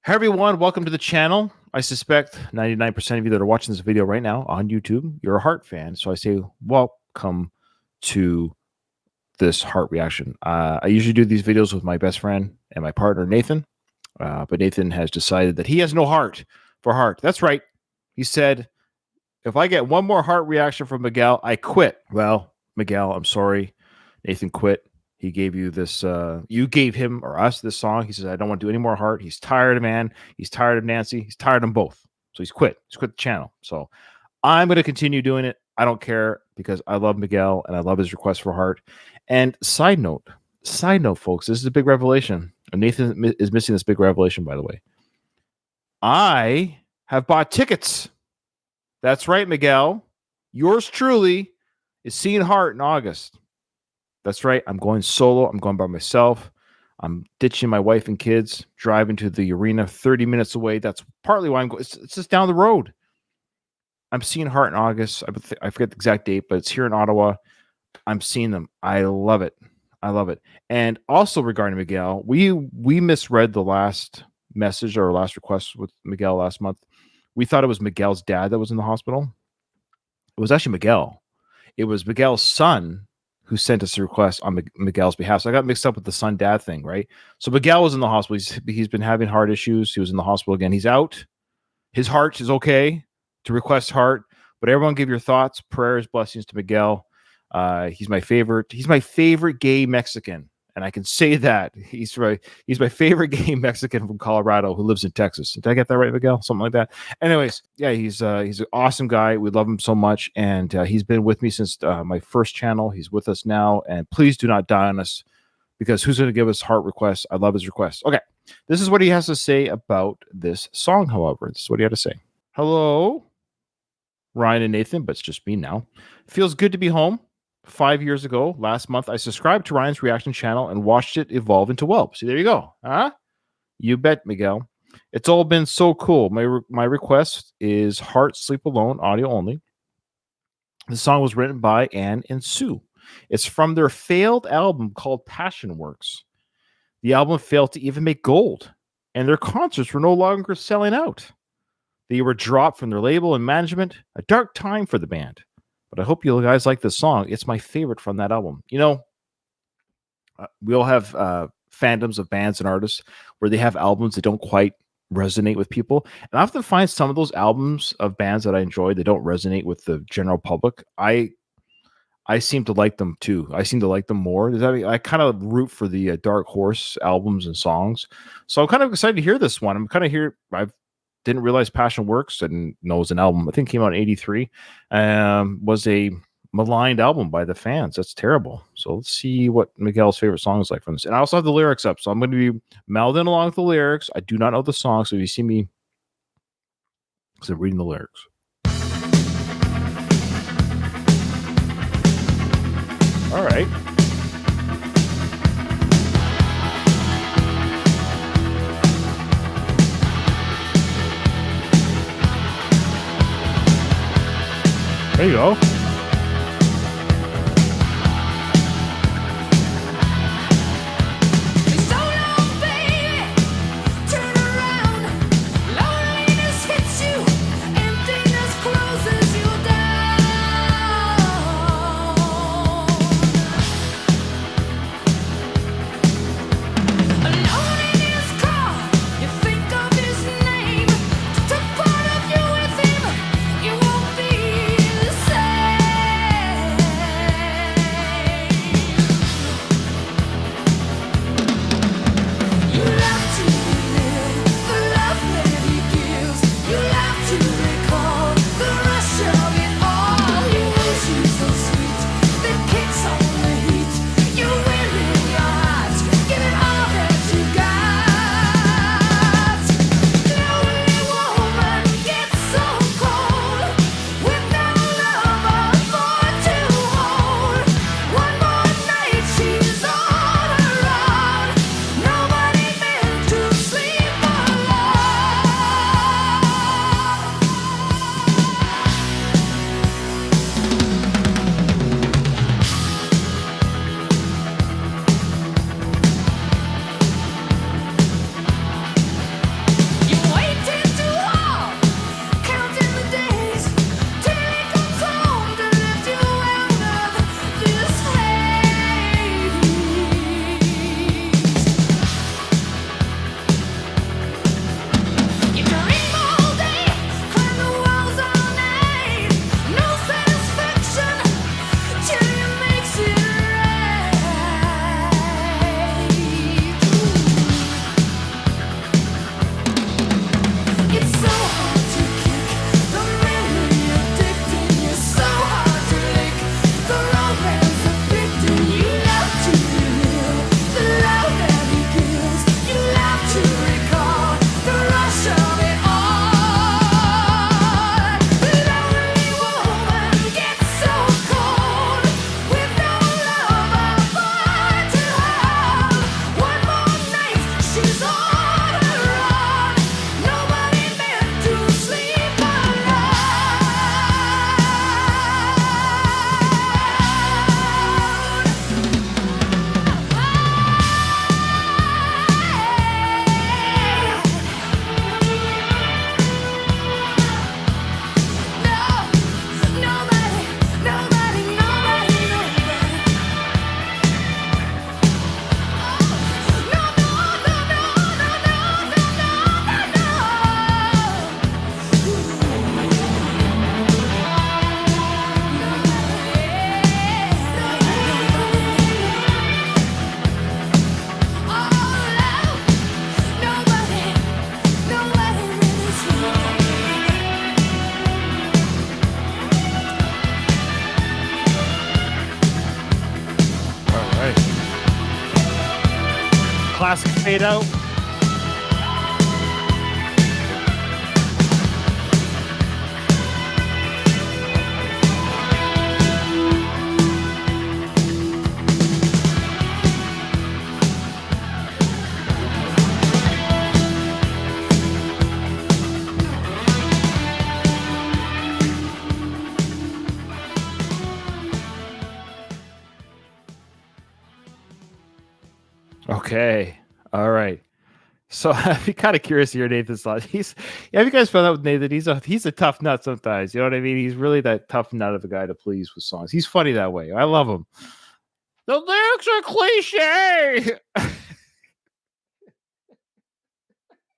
Hi, everyone. Welcome to the channel. I suspect 99% of you that are watching this video right now on YouTube, you're a Heart fan. So I say welcome to this Heart reaction. I usually do these videos with my best friend and my partner, Nathan. But Nathan has decided that he has no heart for Heart. That's right. He said, if I get one more Heart reaction from Miguel, I quit. Well, Miguel, I'm sorry. Nathan quit. He gave you this, you gave him or us this song. He says, I don't want to do any more Heart. He's tired of man. He's tired of Nancy. He's tired of them both. So he's quit. He's quit the channel. So I'm going to continue doing it. I don't care because I love Miguel and I love his request for Heart. And side note, folks, this is a big revelation. And Nathan is missing this big revelation, by the way. I have bought tickets. That's right, Miguel. Yours truly is seeing Heart in August. That's right. I'm going solo. I'm going by myself. I'm ditching my wife and kids, driving to the arena 30 minutes away. That's partly why I'm going. It's just down the road. I'm seeing Heart in August. I forget the exact date, but it's here in Ottawa. I'm seeing them. I love it. I love it. And also regarding Miguel, we misread the last message or last request with Miguel last month. We thought it was Miguel's dad that was in the hospital. It was actually Miguel. It was Miguel's son who sent us a request on Miguel's behalf. So I got mixed up with the son-dad thing, right? So Miguel was in the hospital. He's been having heart issues. He was in the hospital again. He's out. His heart is okay to request Heart. But everyone give your thoughts, prayers, blessings to Miguel. He's my favorite. He's my favorite gay Mexican. And I can say that. He's my favorite gay Mexican from Colorado who lives in Texas. Did I get that right, Miguel? Something like that. Anyways, yeah, he's an awesome guy. We love him so much. And he's been with me since my first channel. He's with us now. And please do not die on us because who's going to give us Heart requests? I love his requests. Okay, this is what he has to say about this song, however. This is what he had to say. Hello, Ryan and Nathan, but it's just me now. Feels good to be home. 5 years ago, last month, I subscribed to Ryan's reaction channel and watched it evolve into Welp. See, there you go. Huh? You bet, Miguel. It's all been so cool. My request is Heart Sleep Alone, audio only. The song was written by Anne and Sue. It's from their failed album called Passion Works. The album failed to even make gold, and their concerts were no longer selling out. They were dropped from their label and management, a dark time for the band. But I hope you guys like this song. It's my favorite from that album. You know, we all have fandoms of bands and artists where they have albums that don't quite resonate with people. And I often find some of those albums of bands that I enjoy that don't resonate with the general public. I seem to like them too. I seem to like them more. Does that mean I kind of root for the Dark Horse albums and songs? So I'm kind of excited to hear this one. I'm kind of here. Didn't realize Passion Works. Didn't know it was an album. I think it came out in '83. Was a maligned album by the fans. That's terrible. So let's see what Miguel's favorite song is like from this. And I also have the lyrics up, so I'm going to be mouthing along with the lyrics. I do not know the song, so if you see me, because I'm reading the lyrics. All right. There you go. classic fade out. Okay. All right. So I'd be kind of curious to hear Nathan's thoughts. Have you guys found out with Nathan? He's a tough nut sometimes. You know what I mean? He's really that tough nut of a guy to please with songs. He's funny that way. I love him. The lyrics are cliche.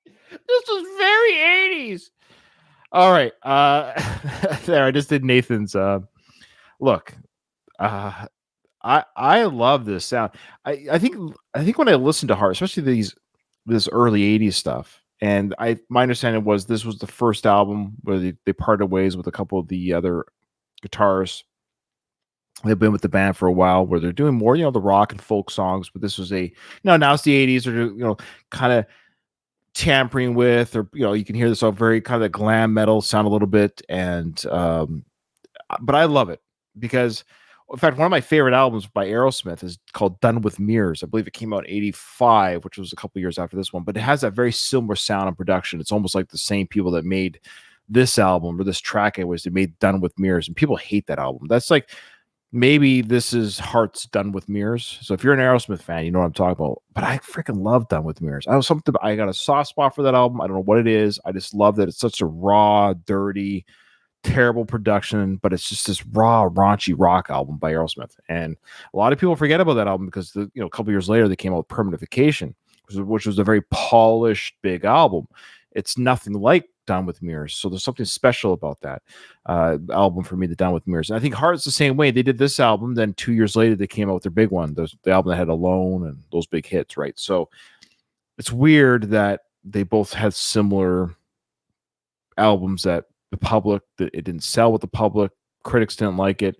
This is very 80s. All right. There, I just did Nathan's look. I love this sound. I think when I listen to Heart, especially this early 80s stuff, and my understanding was this was the first album where they parted ways with a couple of the other guitarists. They've been with the band for a while where they're doing more, the rock and folk songs, but this was now it's the 80s, or kind of tampering with, or you can hear this all very kind of glam metal sound a little bit, and but I love it because, in fact, one of my favorite albums by Aerosmith is called Done with Mirrors. I believe it came out in 85, which was a couple years after this one, but it has that very similar sound and production. It's almost like the same people that made this album, or this track anyways, they made Done with Mirrors, and people hate that album. That's like, maybe this is Heart's Done with Mirrors. So if you're an Aerosmith fan, you know what I'm talking about. But I freaking love Done with Mirrors. I got a soft spot for that album. I don't know what it is. I just love that it's such a raw, dirty, terrible production, but it's just this raw, raunchy rock album by Aerosmith. And a lot of people forget about that album because a couple years later they came out with Permanentification, which was a very polished, big album. It's nothing like Done with Mirrors. So there's something special about that album for me, the Done with Mirrors. And I think Heart's the same way. They did this album, then 2 years later they came out with their big one, the album that had Alone and those big hits, right? So it's weird that they both had similar albums that the public, that it didn't sell with the public, critics didn't like it.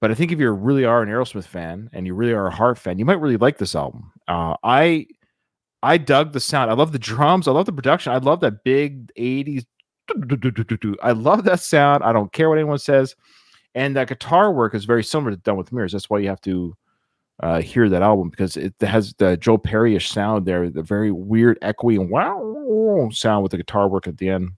But I think if you really are an Aerosmith fan and you really are a Heart fan, you might really like this album. I dug the sound. I love the drums. I love the production. I love that big 80s. I love that sound. I don't care what anyone says. And that guitar work is very similar to Done with Mirrors. That's why you have to hear that album, because it has the Joe Perry-ish sound there, the very weird, echoey, and wow sound with the guitar work at the end.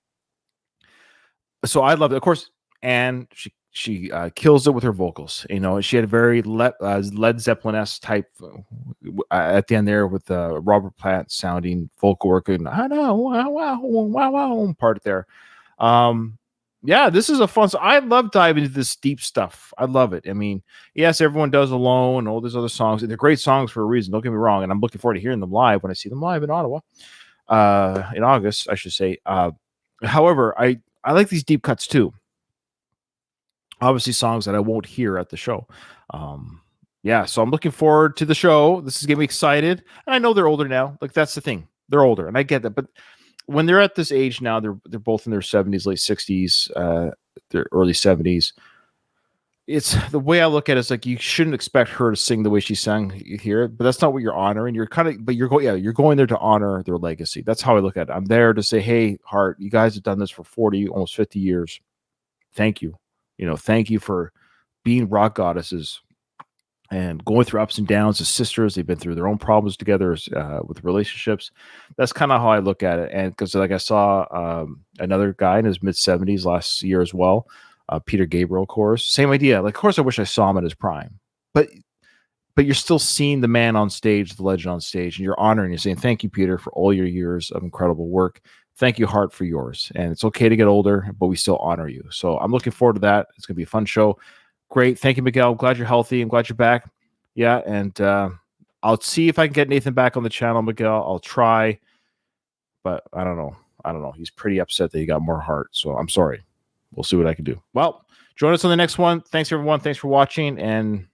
So I love it, of course. And she kills it with her vocals. She had a very Led Zeppelin-esque type at the end there with Robert Plant sounding vocal work, and I know wow part there. Yeah, this is a fun. So I love diving into this deep stuff. I love it. I mean, yes, everyone does Alone and all these other songs, and they're great songs for a reason. Don't get me wrong, and I'm looking forward to hearing them live when I see them live in Ottawa, in August, I should say. However, I like these deep cuts too. Obviously, songs that I won't hear at the show. Yeah, so I'm looking forward to the show. This is getting me excited. And I know they're older now. Like, that's the thing. They're older, and I get that. But when they're at this age now, they're both in their 70s, late 60s, their early 70s. It's the way I look at it is like, you shouldn't expect her to sing the way she sang here, but that's not what you're honoring. You're going there to honor their legacy. That's how I look at it. I'm there to say, hey, Heart, you guys have done this for 40, almost 50 years. Thank you. Thank you for being rock goddesses and going through ups and downs as sisters. They've been through their own problems together with relationships. That's kind of how I look at it. And because I saw another guy in his mid 70s last year as well, Peter Gabriel, of course, same idea. Like, of course, I wish I saw him at his prime, but you're still seeing the man on stage, the legend on stage, and you're honoring, you're saying, thank you, Peter, for all your years of incredible work. Thank you, Heart, for yours. And it's okay to get older, but we still honor you. So I'm looking forward to that. It's going to be a fun show. Great. Thank you, Miguel. I'm glad you're healthy. I'm glad you're back. Yeah. And I'll see if I can get Nathan back on the channel, Miguel. I'll try, but I don't know. He's pretty upset that he got more Heart. So I'm sorry. We'll see what I can do. Well, join us on the next one. Thanks, everyone. Thanks for watching. And